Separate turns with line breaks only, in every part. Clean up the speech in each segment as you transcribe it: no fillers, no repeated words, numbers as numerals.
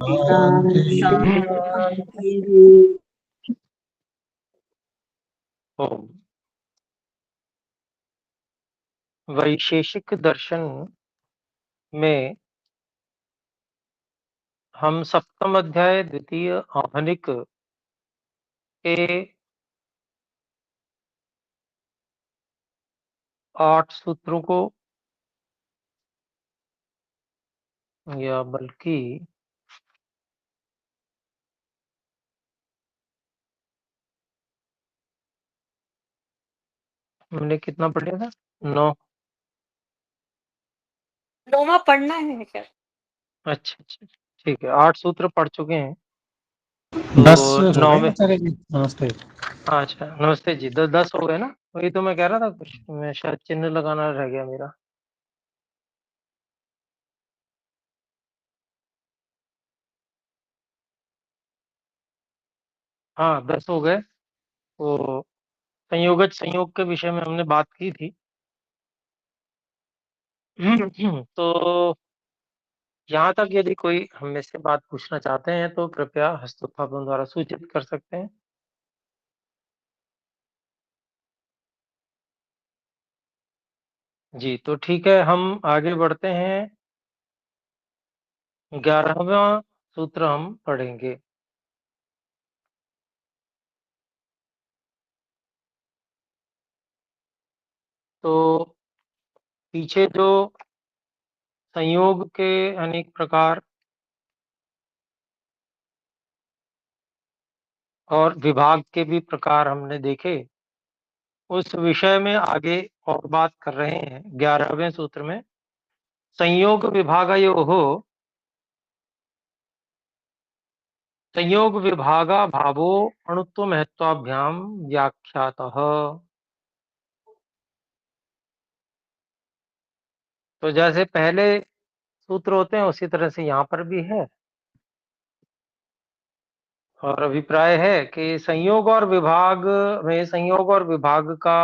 शांति
शांति।
ओम। वैशेषिक दर्शन में हम सप्तम अध्याय द्वितीय आभनिक के 8 सूत्रों को, या बल्कि हमने कितना पढ़ लिया था? 9।
नौवां पढ़ना है क्या?
अच्छा अच्छा, ठीक है। 8 सूत्र पढ़ चुके हैं।
10
तो
हो गए
9वें।
आचार्य जी। नमस्ते।
अच्छा, नमस्ते जी। 10 हो गए ना? वही तो मैं कह रहा था, कुछ मैं शायद चिन्ह लगाना रह गया मेरा। हाँ, 10 हो गए। तो संयोगज संयोग के विषय में हमने बात की थी। तो यहाँ तक यदि कोई हम में से बात पूछना चाहते हैं तो कृपया हस्तोत्थापन द्वारा सूचित कर सकते हैं। जी, तो ठीक है, हम आगे बढ़ते हैं। 11वां सूत्र हम पढ़ेंगे। तो पीछे जो संयोग के अनेक प्रकार और विभाग के भी प्रकार हमने देखे, उस विषय में आगे और बात कर रहे हैं 11वें सूत्र में। संयोग विभागयोः संयोग विभागा भावो अणुत्व महत्वाभ्याम व्याख्यातः। तो जैसे पहले सूत्र होते हैं उसी तरह से यहाँ पर भी है, और अभिप्राय है कि संयोग और विभाग में संयोग और विभाग का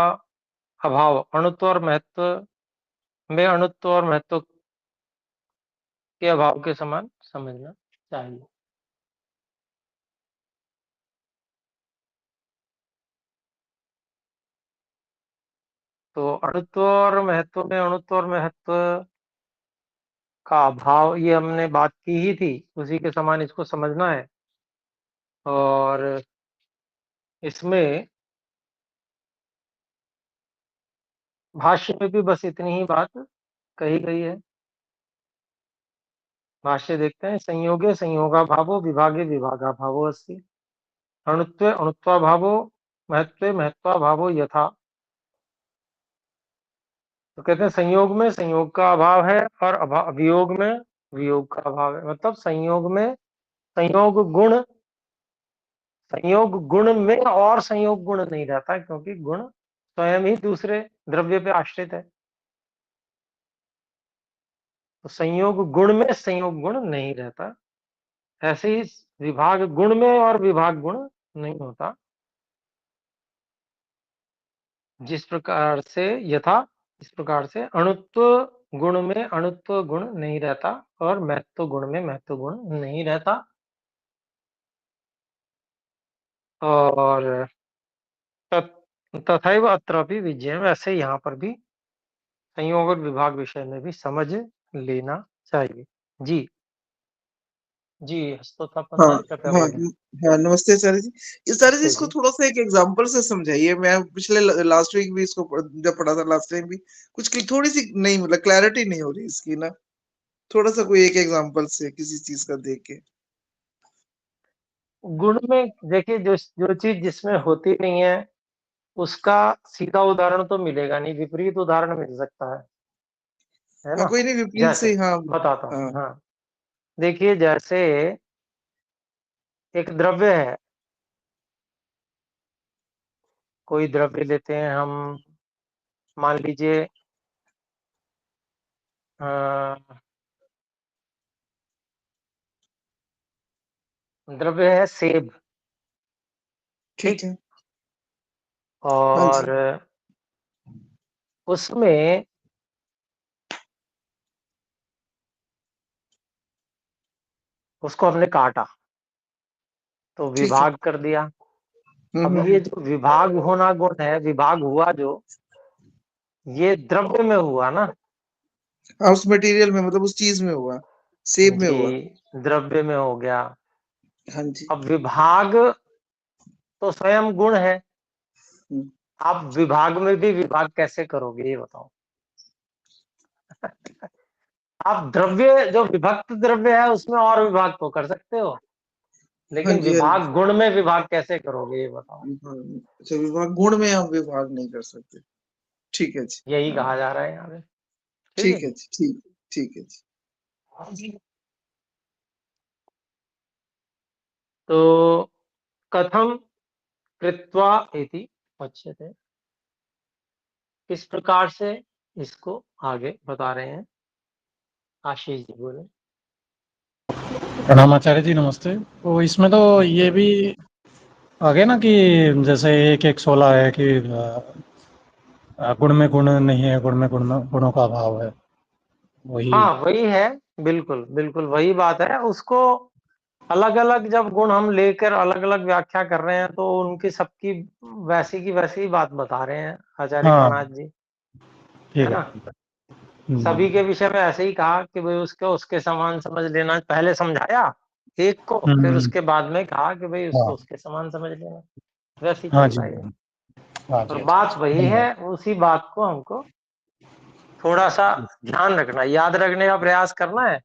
अभाव अणुत्व और महत्व में अणुत्व और महत्व के अभाव के समान समझना चाहिए। तो अणुत्व और महत्व में अणुत्व और महत्व का अभाव, ये हमने बात की ही थी, उसी के समान इसको समझना है। और इसमें भाष्य में भी बस इतनी ही बात कही गई है। भाष्य देखते हैं। संयोगे संयोगाभावो विभागे विभागाभावो अस्ति, अणुत्वे अणुत्वाभावो महत्वे महत्वाभावो यथा। तो कहते हैं संयोग में संयोग का अभाव है और वियोग में वियोग का अभाव है। मतलब संयोग में संयोग गुण में और संयोग गुण नहीं रहता, क्योंकि गुण स्वयं ही दूसरे द्रव्य पे आश्रित है। तो संयोग गुण में संयोग गुण नहीं रहता। ऐसे ही विभाग गुण में और विभाग गुण नहीं होता। जिस प्रकार से यथा, इस प्रकार से अणुत्व गुण में अणुत्व गुण नहीं रहता और महत्व गुण में महत्व गुण नहीं रहता। और तथैव अत्रापि विज्ञेयम्, वैसे यहाँ पर भी संयोग और विभाग विषय में भी समझ लेना चाहिए। जी जी, हस्तोत्थापन
हाँ
सर कृपया
हाँ
बोलें।
हाँ, नमस्ते आचार्य जी। आचार्य जी,
नमस्ते
इसको
जी।
थोड़ा सा एक एग्जांपल से समझाइए। मैं पिछले लास्ट वीक भी इसको जब पढ़ा था, लास्ट टाइम भी कुछ की थोड़ी सी नहीं, मतलब क्लैरिटी नहीं हो रही इसकी ना। थोड़ा सा कोई एक एग्जांपल से किसी चीज का देख के।
गुण में देखिए, जो जो चीज जिसमें होती नहीं है उसका सीधा उदाहरण तो मिलेगा नहीं, विपरीत उदाहरण मिल सकता है
हाँ,
ना?
कोई नहीं, विपरीत
जैसे
से, हाँ।
बताता हूँ।
हाँ,
हाँ, देखिए, जैसे एक द्रव्य है, कोई द्रव्य लेते हैं हम, मान लीजिए द्रव्य है सेब।
ठीक
ठीक।
है। हाँ
और
जी।
उसमें उसको हमने काटा तो
ठीक है।
विभाग कर दिया। अब ये जो विभाग होना गुण है, विभाग हुआ जो, ये द्रव्य में हुआ ना।
हाँ, उस मटेरियल में मतलब उस चीज में हुआ, सेप में हुआ।
जी, द्रव्य में हो गया।
हाँ जी।
अब विभाग तो स्वयं गुण है,
हम्म,
आप विभाग में भी विभाग कैसे करोगे ये बताओ। आप द्रव्य जो विभक्त द्रव्य है उसमें और विभाग तो कर सकते हो,
हाँ
लेकिन
जी, हाँ जी।
विभाग गुण में विभाग कैसे करोगे ये बताओ।
अच्छा, विभाग गुण में हम विभाग नहीं कर सकते। ठीक है जी।
यही कहा जा रहा है यहाँ पे। ठीक है
ठीक है जी, ठीक है जी।
तो कथम कृत्वा इति उच्यते, किस प्रकार से इसको आगे बता रहे हैं। आशीष जी बोले।
प्रणाम आचार्य जी, नमस्ते। तो इसमें तो ये भी आ गया ना कि जैसे 1:16 है कि गुण में गुण नहीं है, गुण में गुणों का अभाव है, वही।
हाँ वही है, बिल्कुल बिल्कुल वही बात है। उसको अलग अलग जब गुण हम लेकर अलग अलग व्याख्या कर रहे हैं तो उनकी सबकी वैसी की वैसी ही बात बता रहे हैं आचार्य
हाँ,
कणाद जी, है
ठीक है,
ना।
ठीक है।
सभी के विषय में ऐसे ही कहा कि भाई उसको उसके समान समझ लेना, पहले समझाया एक को, फिर
हम्म,
उसके बाद में कहा कि भाई उसको
हाँ,
उसके समान समझ लेना। वैसे ही
हाँ
चल
जी,
रहा है।
हाँ
और
जी, अच्छा
बात
अच्छा,
वही है,
धन्यवाद।
उसी बात को हमको थोड़ा सा ध्यान रखना, याद रखने का प्रयास करना है।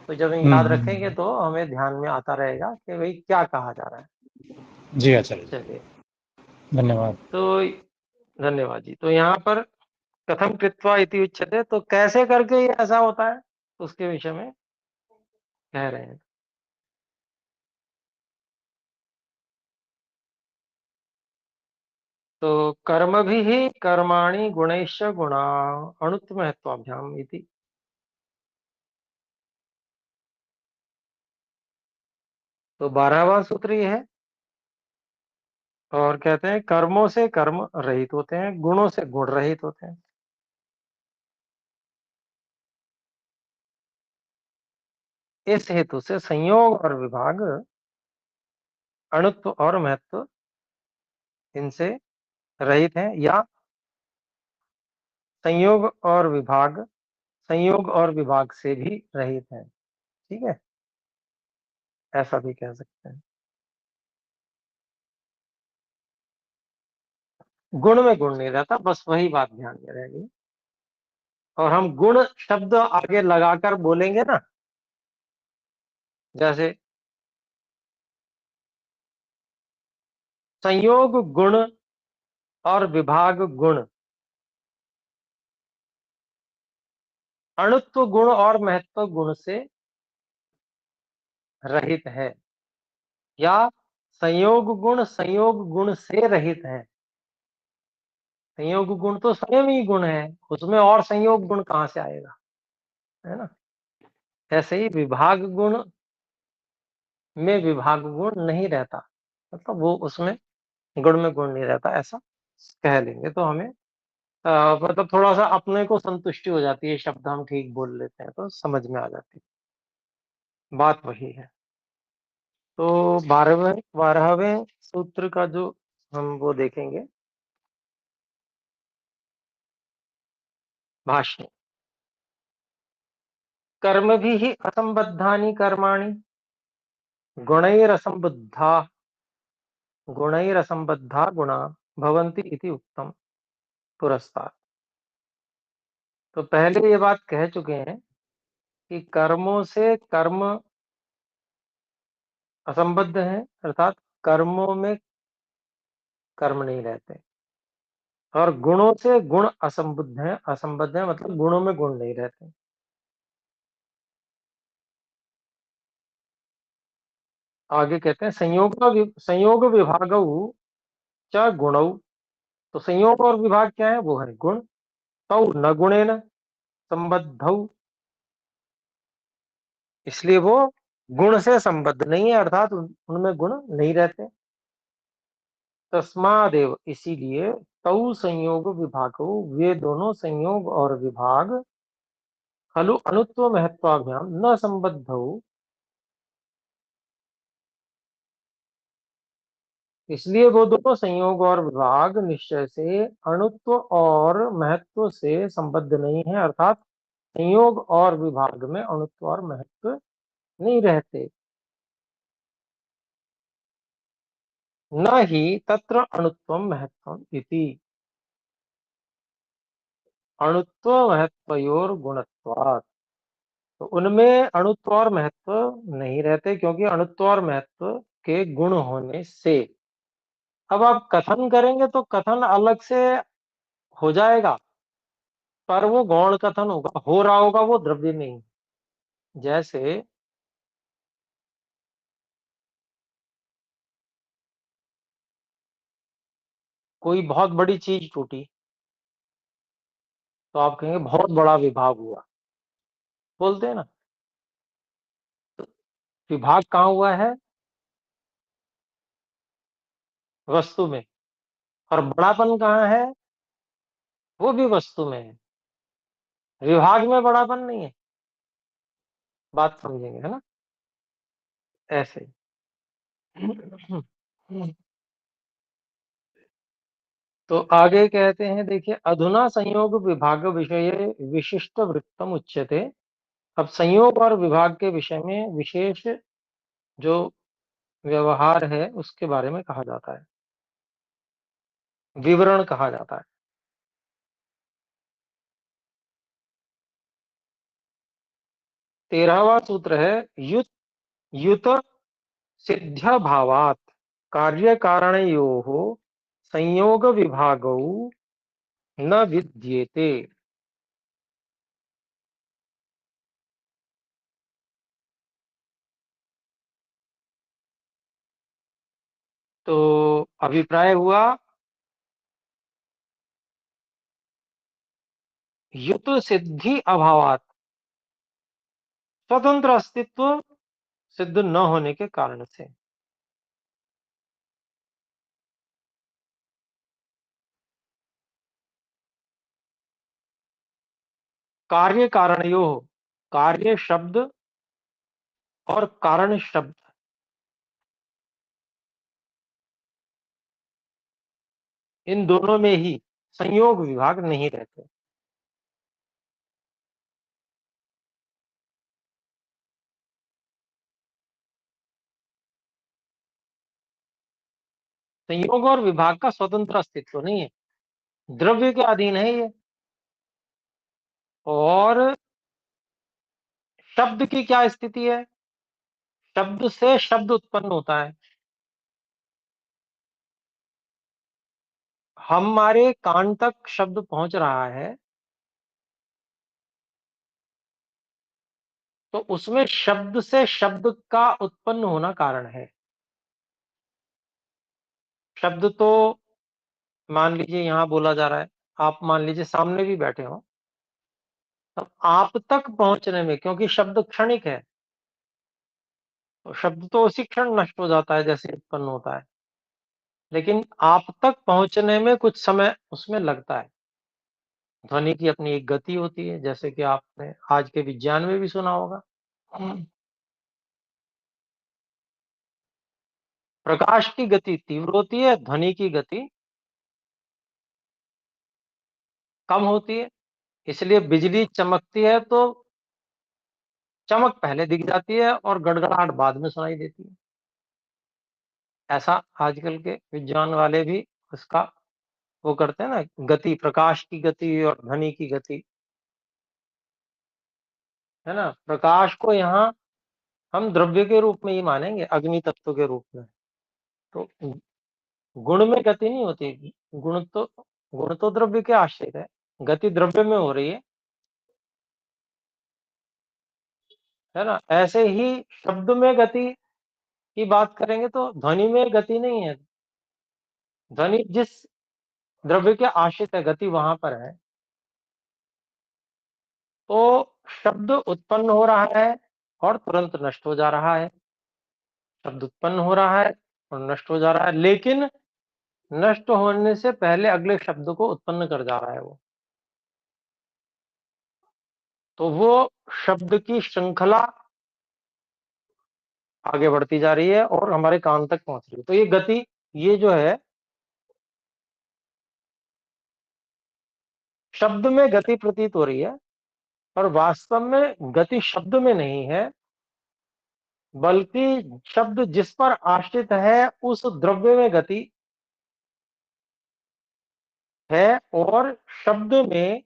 तो जब याद रखेंगे
हम्म,
तो हमें ध्यान में आता रहेगा कि भाई क्या कहा जा रहा है।
जी आचार्य जी,
चलिए।
धन्यवाद।
तो धन्यवाद जी। तो यहाँ पर कथम कृत्वा इति उच्यते, तो कैसे करके ये ऐसा होता है उसके विषय में कह रहे हैं। तो कर्म भी ही कर्माणि गुणैश्च गुणा अणुत्व महत्वाभ्याम इति। तो 12वां सूत्र ये है, और कहते हैं कर्मों से कर्म रहित होते हैं, गुणों से गुण रहित होते हैं। इस हेतु से संयोग और विभाग, अणुत्व और महत्व इनसे रहित हैं, या संयोग और विभाग संयोग और विभाग से भी रहित हैं। ठीक है, ऐसा भी कह सकते हैं। गुण में गुण नहीं रहता, बस वही बात ध्यान में रहेगी। और हम गुण शब्द आगे लगाकर बोलेंगे ना, जैसे संयोग गुण और विभाग गुण, अणुत्व गुण और महत्व गुण से रहित है, या संयोग गुण से रहित है। संयोग गुण तो स्वयं ही गुण है, उसमें और संयोग गुण कहां से आएगा, है ना। ऐसे ही विभाग गुण में विभाग गुण नहीं रहता, मतलब वो उसमें गुण में गुण नहीं रहता, ऐसा कह लेंगे तो हमें मतलब थोड़ा सा अपने को संतुष्टि हो जाती है, शब्द हम ठीक बोल लेते हैं तो समझ में आ जाती है। बात वही है। तो 12वें सूत्र का जो हम वो देखेंगे, भाष्य। कर्म भी ही असंबद्धानि कर्माणि गुणैरसंबद्धा गुणैरसंबद्धा गुणा भवन्ति इति उक्तम पुरस्तात्। तो पहले ये बात कह चुके हैं कि कर्मों से कर्म असंबद्ध है, अर्थात कर्मों में कर्म नहीं रहते, और गुणों से गुण असंबद्ध है मतलब गुणों में गुण नहीं रहते। आगे कहते हैं संयोग विभागौ च गुणौ। तो संयोग और विभाग क्या है, वो है गुण। तौ न गुणेन संबद्धौ, इसलिए वो गुण से संबद्ध नहीं है, अर्थात उनमें गुण नहीं रहते। तस्मादेव, इसीलिए तौ संयोग विभागो, वे दोनों संयोग और विभाग खलु अणुत्व महत्वाभ्याम न संबद्धौ, इसलिए वो दोनों संयोग और विभाग निश्चय से अणुत्व और महत्व से संबद्ध नहीं है, अर्थात संयोग और विभाग में अणुत्व और महत्व नहीं रहते। न ही तत्र अणुत्वम महत्वम इति। अणुत्व महत्वयोर गुणत्वात्। तो उनमें अणुत्व और महत्व नहीं रहते, क्योंकि अणुत्व और महत्व के गुण होने से। अब आप कथन करेंगे तो कथन अलग से हो जाएगा, पर वो गौण कथन होगा, हो रहा होगा वो द्रव्य में ही। जैसे कोई बहुत बड़ी चीज टूटी, तो आप कहेंगे बहुत बड़ा विभाग हुआ, बोलते हैं ना। विभाग कहाँ हुआ है? वस्तु में। और बड़ापन कहाँ है? वो भी वस्तु में है। विभाग में बड़ापन नहीं है। बात समझेंगे, है ना? ऐसे। तो आगे कहते हैं, देखिए, अधुना संयोग विभाग विषय विशिष्ट वृत्तम उच्यते। अब संयोग और विभाग के विषय में विशेष जो व्यवहार है उसके बारे में कहा जाता है, विवरण कहा जाता है। 13वां सूत्र है, युत युत सिद्ध्य भावात कार्य कारणयोः संयोग विभागौ न विद्येते। तो अभिप्राय हुआ, युत सिद्धि अभावात, स्वतंत्र अस्तित्व सिद्ध न होने के कारण से। कार्य कारणयोः, कार्य शब्द और कारण शब्द, इन दोनों में ही संयोग विभाग नहीं रहते। संयोग और विभाग का स्वतंत्र अस्तित्व नहीं है, द्रव्य के अधीन है ये। और शब्द की क्या स्थिति है? शब्द से शब्द उत्पन्न होता है। हमारे कान तक शब्द पहुंच रहा है, तो उसमें शब्द से शब्द का उत्पन्न होना कारण है। शब्द तो मान लीजिए यहां बोला जा रहा है, आप मान लीजिए सामने भी बैठे हो, तब आप तक पहुंचने में, क्योंकि शब्द क्षणिक है, तो शब्द तो उसी क्षण नष्ट हो जाता है जैसे उत्पन्न होता है, लेकिन आप तक पहुंचने में कुछ समय उसमें लगता है। ध्वनि की अपनी एक गति होती है, जैसे कि आपने आज के विज्ञान में भी सुना होगा। प्रकाश की गति तीव्र होती है, ध्वनि की गति कम होती है। इसलिए बिजली चमकती है तो चमक पहले दिख जाती है और गड़गड़ाहट बाद में सुनाई देती है। ऐसा आजकल के विज्ञान वाले भी उसका वो करते हैं ना, गति, प्रकाश की गति और ध्वनि की गति, है ना। प्रकाश को यहाँ हम द्रव्य के रूप में ही मानेंगे, अग्नि तत्व के रूप में। तो गुण में गति नहीं होती, गुण तो द्रव्य के आश्रित है, गति द्रव्य में हो रही है ना। ऐसे ही शब्द में गति की बात करेंगे तो ध्वनि में गति नहीं है। ध्वनि जिस द्रव्य के आश्रित है, गति वहां पर है। तो शब्द उत्पन्न हो रहा है और तुरंत नष्ट हो जा रहा है। शब्द उत्पन्न हो रहा है और नष्ट हो जा रहा है, लेकिन नष्ट होने से पहले अगले शब्द को उत्पन्न कर जा रहा है वो। तो वो शब्द की श्रृंखला आगे बढ़ती जा रही है और हमारे कान तक पहुंच रही है। तो ये गति ये जो है शब्द में गति प्रतीत हो रही है, पर वास्तव में गति शब्द में नहीं है, बल्कि शब्द जिस पर आश्रित है उस द्रव्य में गति है, और शब्द में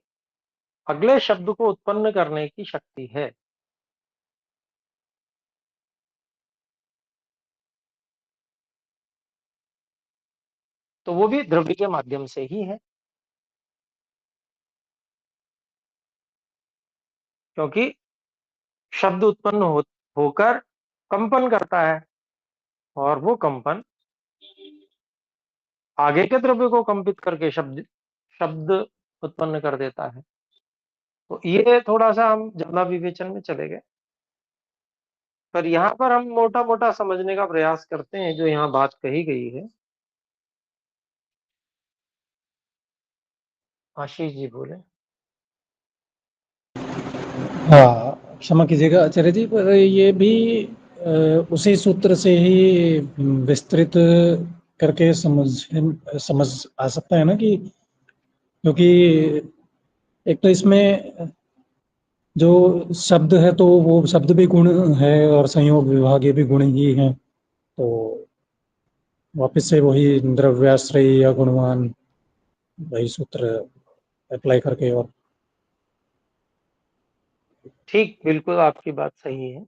अगले शब्द को उत्पन्न करने की शक्ति है। तो वो भी द्रव्य के माध्यम से ही है, क्योंकि शब्द उत्पन्न होकर कंपन करता है, और वो कंपन आगे के द्रव्य को कंपित करके शब्द शब्द उत्पन्न कर देता है। तो ये थोड़ा सा हम ज्यादा विवेचन में चले गए, पर यहाँ पर हम मोटा मोटा समझने का प्रयास करते हैं जो यहाँ बात कही गई है। आशीष जी बोले।
हाँ, क्षमा कीजिएगा आचार्य जी, पर ये भी उसी सूत्र से ही विस्तृत करके समझ आ सकता है ना, कि क्योंकि एक तो इसमें जो शब्द है तो वो शब्द भी गुण है और संयोग विभाग ये भी गुण ही है, तो वापस से वही द्रव्याश्रय या गुणवान वही सूत्र अप्लाई करके। और
ठीक, बिल्कुल आपकी बात सही है।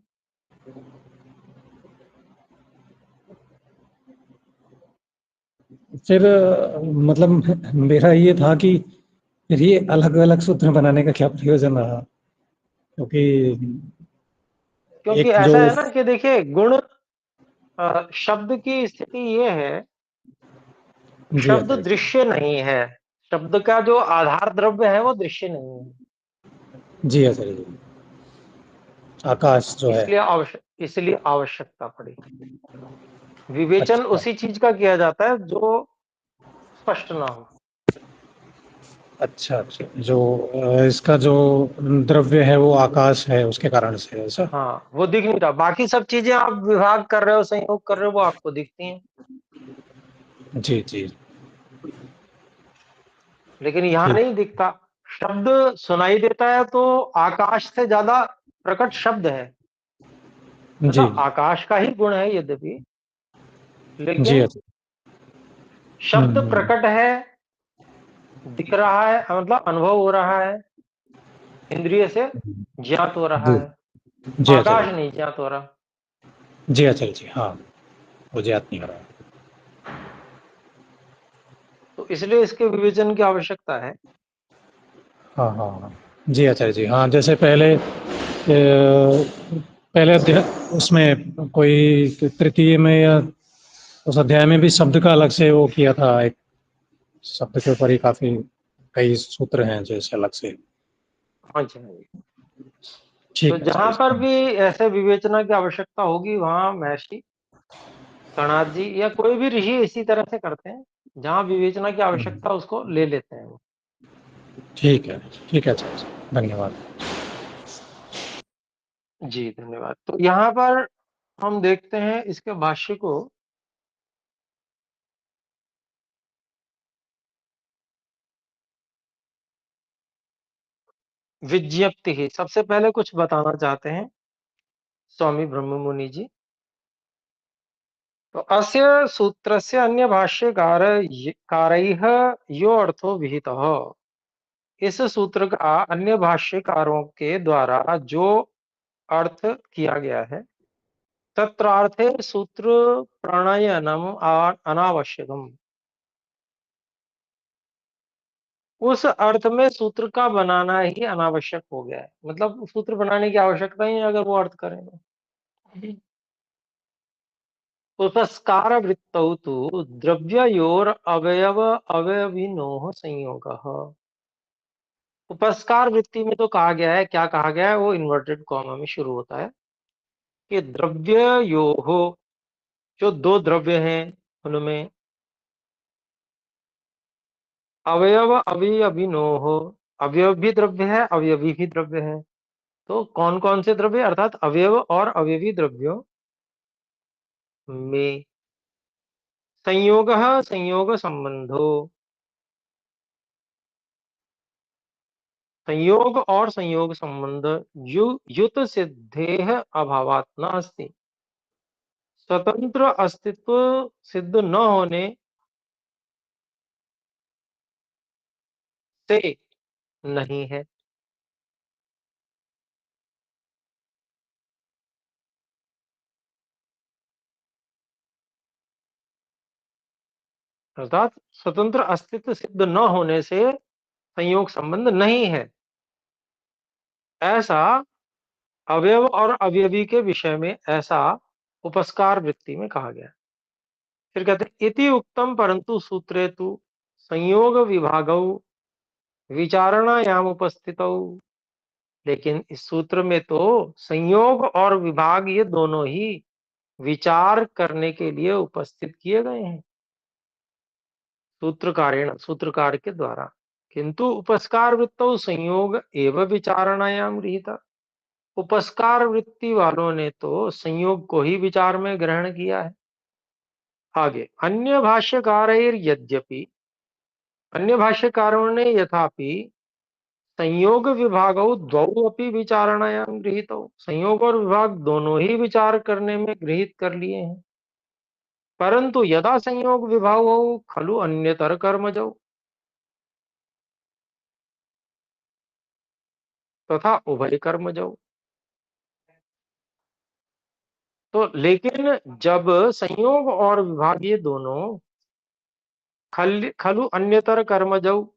फिर मतलब मेरा ये था कि फिर ये अलग अलग सूत्र बनाने का क्या प्रयोजन रहा, क्योंकि
क्योंकि
एक जो
ऐसा है ना कि देखिए गुण शब्द की स्थिति ये है,
जी
शब्द
आचार्य जी,
दृश्य नहीं है, शब्द का जो आधार द्रव्य है वो दृश्य नहीं है,
जी आचार्य जी, आकाश जो है।
इसलिए आवश्यकता पड़ी। विवेचन
अच्छा
उसी चीज का किया जाता है जो स्पष्ट ना हो।
अच्छा अच्छा, जो इसका जो द्रव्य है वो आकाश है, उसके कारण से ऐसा।
हाँ, वो दिख नहीं रहा, बाकी सब चीजें आप विभाग कर रहे हो, संयोग कर रहे हो, वो आपको दिखती हैं,
जी जी,
लेकिन यहाँ
ठीक,
नहीं दिखता। शब्द सुनाई देता है तो आकाश से ज्यादा प्रकट शब्द है,
जी
मतलब आकाश का ही गुण है यद्यपि,
जी
लेकिन
आचार्य।
शब्द
हम्म,
प्रकट है, दिख रहा है, मतलब अनुभव हो रहा है, इंद्रिय से ज्ञात हो रहा
जी
है।
जी आचार्य
आकाश
जी,
नहीं ज्ञात हो रहा।
जी आचार्य जी, हाँ, वो ज्ञात नहीं हो रहा।
तो इसलिए इसके विवेचन की आवश्यकता है।
हाँ हाँ हाँ, जी आचार्य जी, हाँ, जैसे पहले पहले उसमें कोई तृतीय में या उस अध्याय में भी शब्द का अलग से वो किया था, एक शब्द के ऊपर ही काफी कई सूत्र हैं जैसे अलग से।
हाँ जी, हाँ जी। तो
ठीक है
जहां
आचार्य
पर
जी।
भी ऐसे विवेचना की आवश्यकता होगी वहां महर्षि कणाद जी या कोई भी ऋषि इसी तरह से करते हैं, जहां विवेचना की आवश्यकता उसको ले लेते हैं वो।
ठीक है आचार्य जी, धन्यवाद।
जी धन्यवाद। तो यहाँ पर हम देखते हैं इसके भाष्य को। विज्ञप्ति ही सबसे पहले कुछ बताना चाहते हैं स्वामी ब्रह्म मुनि जी। तो अस्य सूत्रस्य अन्य भाष्यकार कारैः यो अर्थो विहितः, इस सूत्र का अन्य भाष्यकारों के द्वारा जो अर्थ किया गया है, तत्रार्थे सूत्र प्रणयनम अनावश्यकम, उस अर्थ में सूत्र का बनाना ही अनावश्यक हो गया है, मतलब सूत्र बनाने की आवश्यकता ही नहीं अगर वो अर्थ करें तो। उपस्कार वृत्तौ तु द्रव्ययोर अवयव अवयविनोः संयोगः। उपस्कार वृत्ति में तो कहा गया है, क्या कहा गया है, वो इन्वर्टेड कॉमा में शुरू होता है कि द्रव्ययोः, जो दो द्रव्य हैं उनमें, अवयव अवयविनोः, अवयव भी द्रव्य है, अवयवी भी द्रव्य है। तो कौन कौन से द्रव्य, अर्थात अवयव और अवयवी द्रव्यों में संयोगः संयोग संबंधो, संयोग और संयोग संबंध युत सिद्धेह अभावात् नास्ति, स्वतंत्र अस्तित्व सिद्ध न होने से नहीं है। अर्थात स्वतंत्र अस्तित्व सिद्ध न होने से संयोग संबंध नहीं है, ऐसा अवयव और अवयवी के विषय में ऐसा उपस्कार वृत्ति में कहा गया। फिर कहते हैं इति उक्तम परंतु सूत्रे तु संयोग विभागौ विचारणायाम उपस्थितौ, लेकिन इस सूत्र में तो संयोग और विभाग ये दोनों ही विचार करने के लिए उपस्थित किए गए हैं सूत्रकारेण, सूत्रकार के द्वारा। किंतु उपस्कार वृत्तौ संयोग एवं विचारणायाम गृहीता, उपस्कार वृत्ति वालों ने तो संयोग को ही विचार में ग्रहण किया है। आगे अन्य भाष्यकारैर यद्यपि, अन्य भाष्यकारों ने यथापि संयोग विभागौ द्वौ अपि विचारणायाम गृहीतौ, संयोग और विभाग दोनों ही विचार करने में गृहीत कर लिए हैं। परंतु यदा संयोग विभागौ खलु अन्यतर कर्मजौ तथा उभय कर्मजौ, तो लेकिन जब संयोग और विभाग ये दोनों खलु अन्यतर कर्मजौ,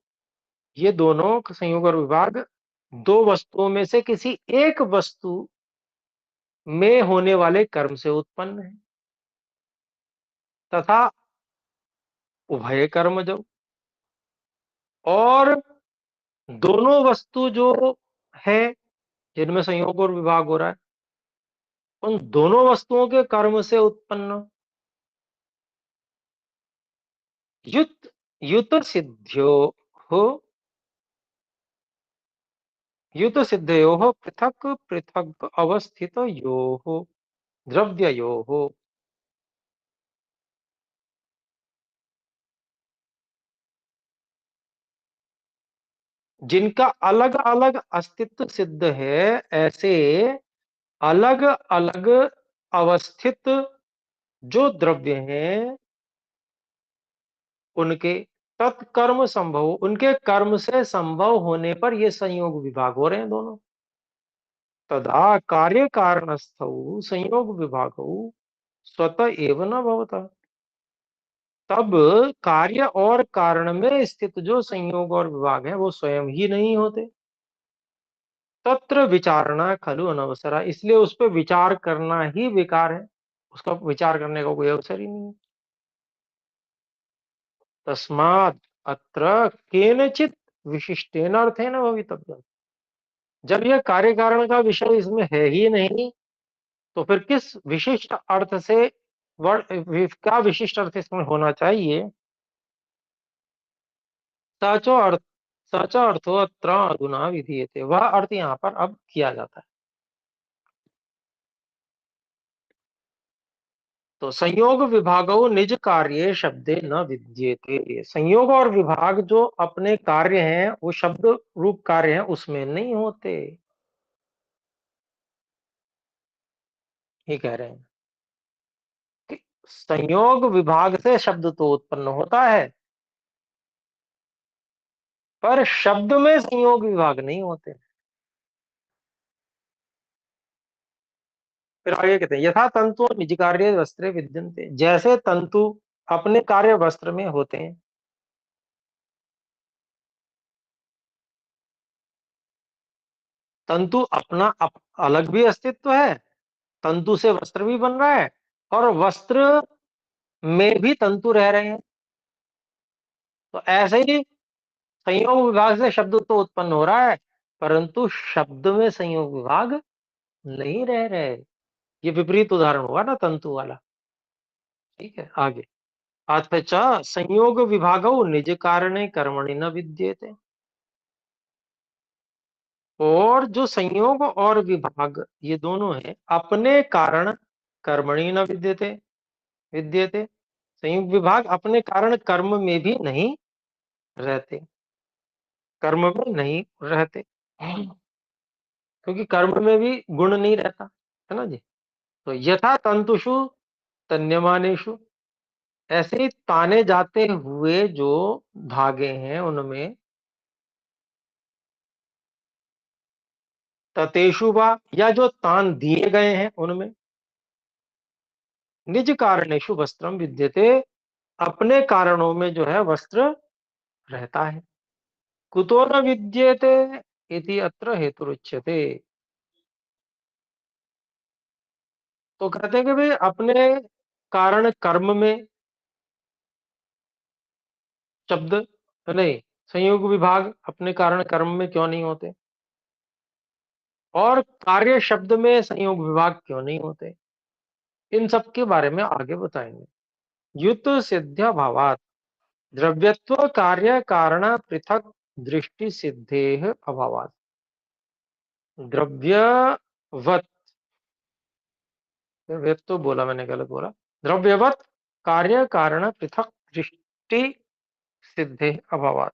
ये दोनों संयोग और विभाग दो वस्तुओं में से किसी एक वस्तु में होने वाले कर्म से उत्पन्न है, तथा उभय कर्मजौ, और दोनों वस्तु जो है जिनमें संयोग और विभाग हो रहा है उन दोनों वस्तुओं के कर्म से उत्पन्न युत युत सिद्ध्यो हो, युत सिद्धयो पृथक पृथक अवस्थित यो द्रव्ययो हो, जिनका अलग अलग अस्तित्व सिद्ध है, ऐसे अलग अलग अवस्थित जो द्रव्य हैं उनके तत्कर्म संभव, उनके कर्म से संभव होने पर ये संयोग विभाग हो रहे हैं दोनों। तदा कार्य कारणस्थौ संयोग विभागौ स्वतः एव न भवता, तब कार्य और कारण में स्थित जो संयोग और विभाग है वो स्वयं ही नहीं होते। तत्र विचारणा खलु अनवसरा, इसलिए उस पर विचार करना ही बेकार है, उसका विचार करने का कोई अवसर ही नहीं है। तस्मात् अत्र केनचित विशिष्टेन अर्थेन भवितव्यम्, जब यह कार्य कारण का विषय इसमें है ही नहीं तो फिर किस विशिष्ट अर्थ से क्या विशिष्ट अर्थ इसमें होना चाहिए। सचो अर्थ, सच अर्थो अत्र अधुना विधीयते, वह अर्थ यहाँ पर अब किया जाता है। तो संयोग विभागो निज कार्य शब्दे न विद्येते, संयोग और विभाग जो अपने कार्य हैं वो शब्द रूप कार्य हैं उसमें नहीं होते, ये कह रहे हैं कि संयोग विभाग से शब्द तो उत्पन्न होता है पर शब्द में संयोग विभाग नहीं होते। फिर आगे कहते हैं यथा तंतु और निज कार्य वस्त्रे विद्यन्ते, जैसे तंतु अपने कार्य वस्त्र में होते हैं, तंतु अपना अलग भी अस्तित्व है, तंतु से वस्त्र भी बन रहा है और वस्त्र में भी तंतु रह रहे हैं। तो ऐसे ही संयोग विभाग से शब्द तो उत्पन्न हो रहा है परंतु शब्द में संयोग विभाग नहीं रह रहे। ये विपरीत उदाहरण हुआ ना तंतु वाला, ठीक है। आगे अथ च संयोग विभागौ निज कारणे कर्मणि न विद्येते, और जो संयोग और विभाग ये दोनों हैं अपने कारण कर्मणि न विद्यते, विद्यते संयुक्त विभाग अपने कारण कर्म में भी नहीं रहते, कर्म में नहीं रहते, क्योंकि कर्म में भी गुण नहीं रहता, है ना जी। तो यथा तंतुषु तन्यमानेषु, ऐसे ही ताने जाते हुए जो धागे हैं उनमें, ततेषु वा, या जो तान दिए गए हैं उनमें, निज कारणेषु वस्त्रम विद्यते, अपने कारणों में जो है वस्त्र रहता है। कुतो न विद्येते इति अत्र हेतुरुच्यते। तो कहते हैं कि भाई अपने कारण कर्म में शब्द नहीं, संयोग विभाग अपने कारण कर्म में क्यों नहीं होते, और कार्य शब्द में संयोग विभाग क्यों नहीं होते, इन सब के बारे में आगे बताएंगे। युत सिद्ध्या भावात द्रव्यत्व कार्य कारण पृथक दृष्टि सिद्धेह अभावात। द्रव्यवत, द्रव्यत्व बोला मैंने, गलत बोला, द्रव्यवत कार्य कारण पृथक दृष्टि सिद्धे अभावात।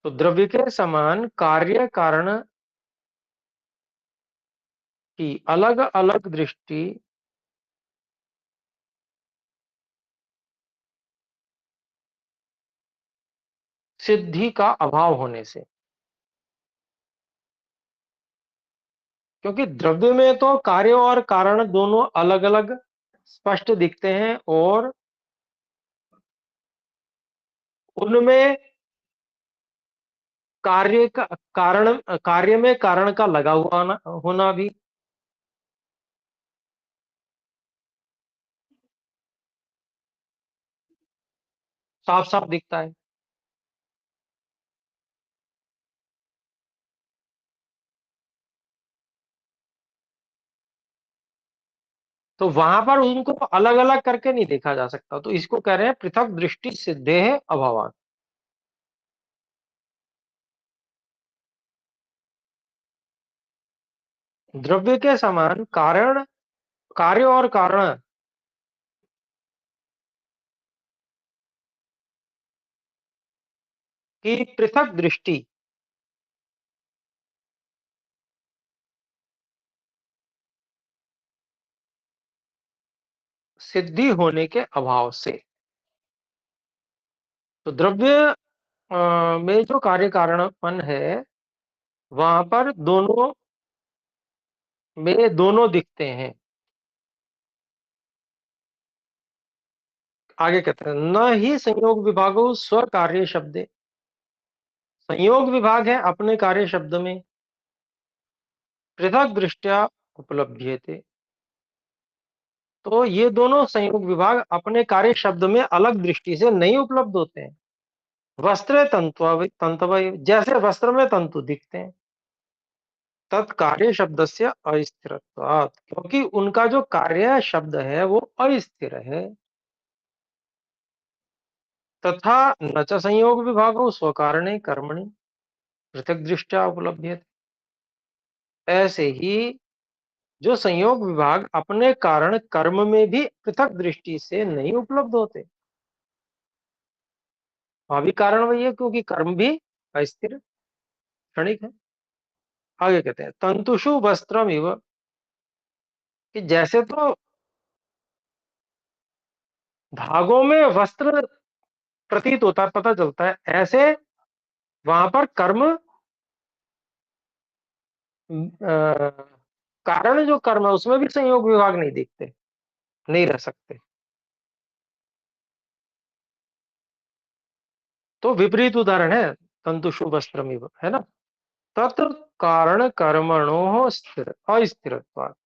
तो द्रव्य के समान कार्य कारण की अलग अलग दृष्टि सिद्धि का अभाव होने से, क्योंकि द्रव्य में तो कार्य और कारण दोनों अलग अलग स्पष्ट दिखते हैं, और उनमें कार्य का कारण, कार्य में कारण का लगा हुआ होना भी साफ साफ दिखता है। तो वहां पर उनको अलग अलग करके नहीं देखा जा सकता, तो इसको कह रहे हैं पृथक दृष्टि सिद्धे अभावात। द्रव्य के समान कारण, कार्य और कारण की पृथक दृष्टि सिद्धि होने के अभाव से, तो द्रव्य में जो कार्य कारणपन है वहां पर दोनों में दोनों दिखते हैं। आगे कहते हैं न ही संयोग विभागो स्व कार्य शब्दे, संयोग विभाग है अपने कार्य शब्द में, पृथक दृष्टिया उपलब्ध्यते, तो ये दोनों संयोग विभाग अपने कार्य शब्द में अलग दृष्टि से नहीं उपलब्ध होते हैं। वस्त्र तंतव, जैसे वस्त्र में तंतु दिखते हैं, तत्कार्य शब्द से अस्थिरत्वात्, क्योंकि उनका जो कार्य शब्द है वो अस्थिर है। तथा न च संयोग विभागो स्वकारणे कर्मणि पृथक दृष्टिया उपलब्ध्यते, ऐसे ही जो संयोग विभाग अपने कारण कर्म में भी पृथक दृष्टि से नहीं उपलब्ध होते, वहां भी कारण वही है, क्योंकि कर्म भी अस्थिर क्षणिक है। आगे कहते हैं तंतुषु वस्त्रम इव, कि जैसे तो धागों में वस्त्र प्रतीत होता है, पता चलता है, ऐसे वहां पर कर्म कारण जो कर्म है उसमें भी संयोग विभाग नहीं दिखते, नहीं रह सकते। तो विपरीत उदाहरण है तंतुषु वस्त्रमिव, है ना। तत्र कारण कर्मणो स्थिर अस्थिरत्वात्,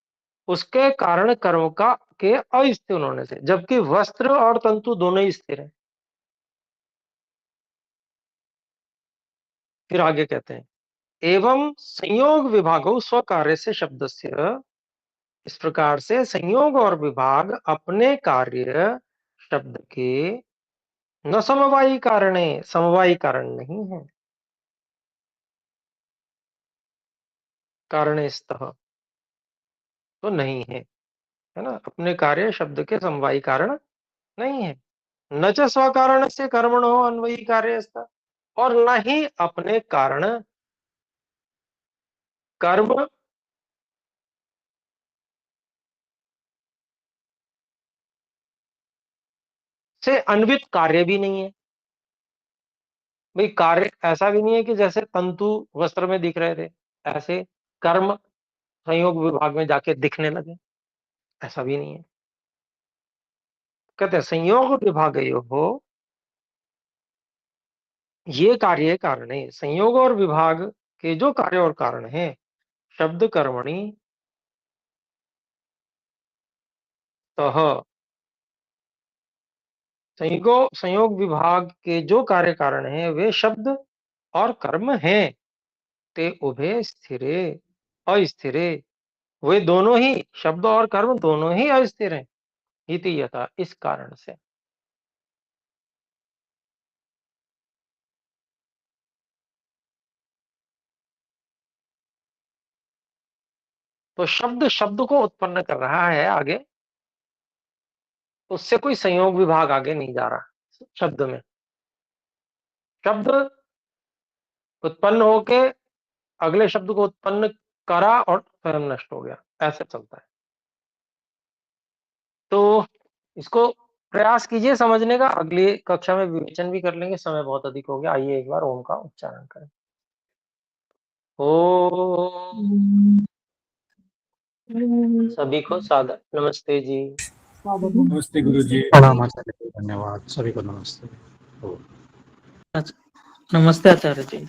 उसके कारण कर्म का के अस्थिर होने से, जबकि वस्त्र और तंतु दोनों ही स्थिर हैं। फिर आगे कहते हैं एवं संयोग विभागो स्व कार्य से शब्दस्य, इस प्रकार से संयोग और विभाग अपने कार्य शब्द के न समवायी कारणे, समवायी कारण नहीं है, कारणेस्तः तो नहीं है, है ना, अपने कार्य शब्द के समवायी कारण नहीं है। न च स्वकारण से कर्मणो अन्वयी कार्यस्ता, और न ही अपने कारण कर्म से अन्वित कार्य भी नहीं है। भाई कार्य ऐसा भी नहीं है कि जैसे तंतु वस्त्र में दिख रहे थे ऐसे कर्म संयोग विभाग में जाके दिखने लगे, ऐसा भी नहीं है। कहते हैं संयोग विभाग हो, ये कार्य कारण है। संयोग और विभाग के जो कार्य और कारण है, शब्द कर्मणि तह, संयोग विभाग के जो कार्य कारण है वे शब्द और कर्म हैं। ते उभे स्थिरे अस्थिरे, वे दोनों ही शब्द और कर्म दोनों ही अस्थिर हैं। इति यथा, इस कारण से। तो शब्द शब्द को उत्पन्न कर रहा है आगे, उससे कोई संयोग विभाग आगे नहीं जा रहा। शब्द में शब्द उत्पन्न होके अगले शब्द को उत्पन्न करा और स्वयं नष्ट हो गया, ऐसे चलता है। तो इसको प्रयास कीजिए समझने का। अगली कक्षा में विवेचन भी कर लेंगे, समय बहुत अधिक हो गया। आइए एक बार ओम का उच्चारण करें। ओम। सभी को सादर नमस्ते जी।
नमस्ते गुरु जी। प्रणाम आचार्य जी, धन्यवाद। सभी को नमस्ते।
नमस्ते आचार्य जी।